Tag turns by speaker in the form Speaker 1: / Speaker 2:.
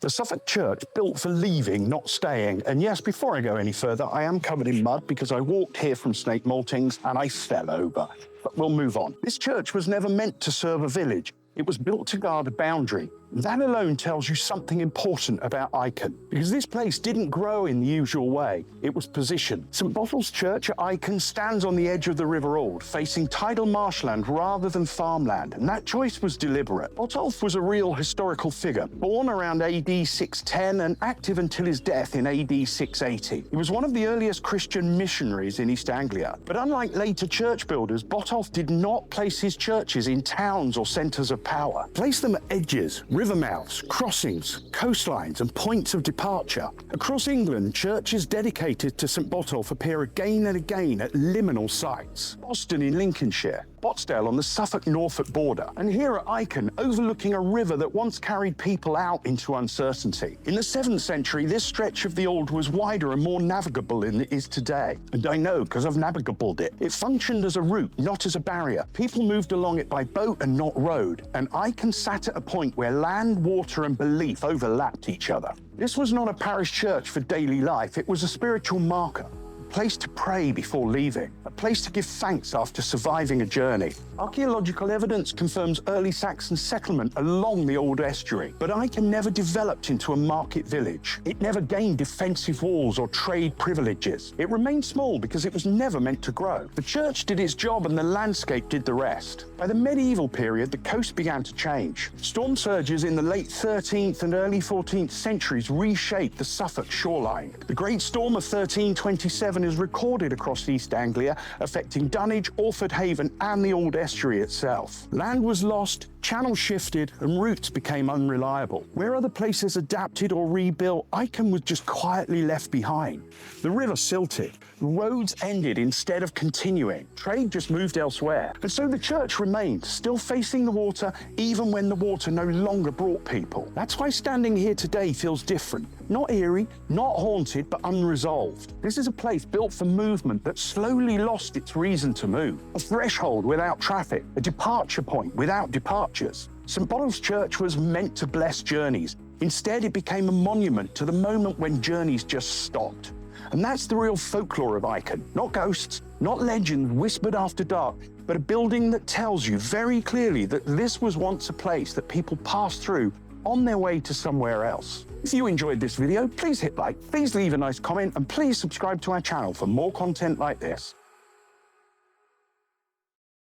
Speaker 1: The Suffolk church built for leaving, not staying. And yes, before I go any further, I am covered in mud because I walked here from Snake Maltings and I fell over. But we'll move on. This church was never meant to serve a village. It was built to guard a boundary. That alone tells you something important about Iken, because this place didn't grow in the usual way. It was positioned. St Botolph's church at Iken stands on the edge of the River Ald, facing tidal marshland rather than farmland, and that choice was deliberate. Botolph was a real historical figure, born around AD 610 and active until his death in AD 680. He was one of the earliest Christian missionaries in East Anglia. But unlike later church builders, Botolph did not place his churches in towns or centres of power. He placed them at edges, river mouths, crossings, coastlines and points of departure. Across England, churches dedicated to St Botolph appear again and again at liminal sites. Boston in Lincolnshire, Botsdale on the Suffolk-Norfolk border, and here at Iken, overlooking a river that once carried people out into uncertainty. In the 7th century, this stretch of the Ald was wider and more navigable than it is today. And I know, because I've navigabled it. It functioned as a route, not as a barrier. People moved along it by boat and not road, and Iken sat at a point where land, water and belief overlapped each other. This was not a parish church for daily life, it was a spiritual marker. A place to pray before leaving, a place to give thanks after surviving a journey. Archaeological evidence confirms early Saxon settlement along the Old Estuary, but Iken never developed into a market village. It never gained defensive walls or trade privileges. It remained small because it was never meant to grow. The church did its job and the landscape did the rest. By the medieval period, the coast began to change. Storm surges in the late 13th and early 14th centuries reshaped the Suffolk shoreline. The Great Storm of 1327 is recorded across East Anglia, affecting Dunwich, Orford Haven and the Old Estuary itself. Land was lost, channels shifted and routes became unreliable. Where other places adapted or rebuilt, Iken was just quietly left behind. The river silted, roads ended instead of continuing, trade just moved elsewhere. And so the church remained, still facing the water even when the water no longer brought people. That's why standing here today feels different. Not eerie, not haunted, but unresolved. This is a place built for movement that slowly lost its reason to move. A threshold without traffic, a departure point without departures. St Botolph's church was meant to bless journeys. Instead, it became a monument to the moment when journeys just stopped. And that's the real folklore of Iken. Not ghosts, not legends whispered after dark, but a building that tells you very clearly that this was once a place that people passed through on their way to somewhere else. If you enjoyed this video, please hit like, please leave a nice comment, and please subscribe to our channel for more content like this.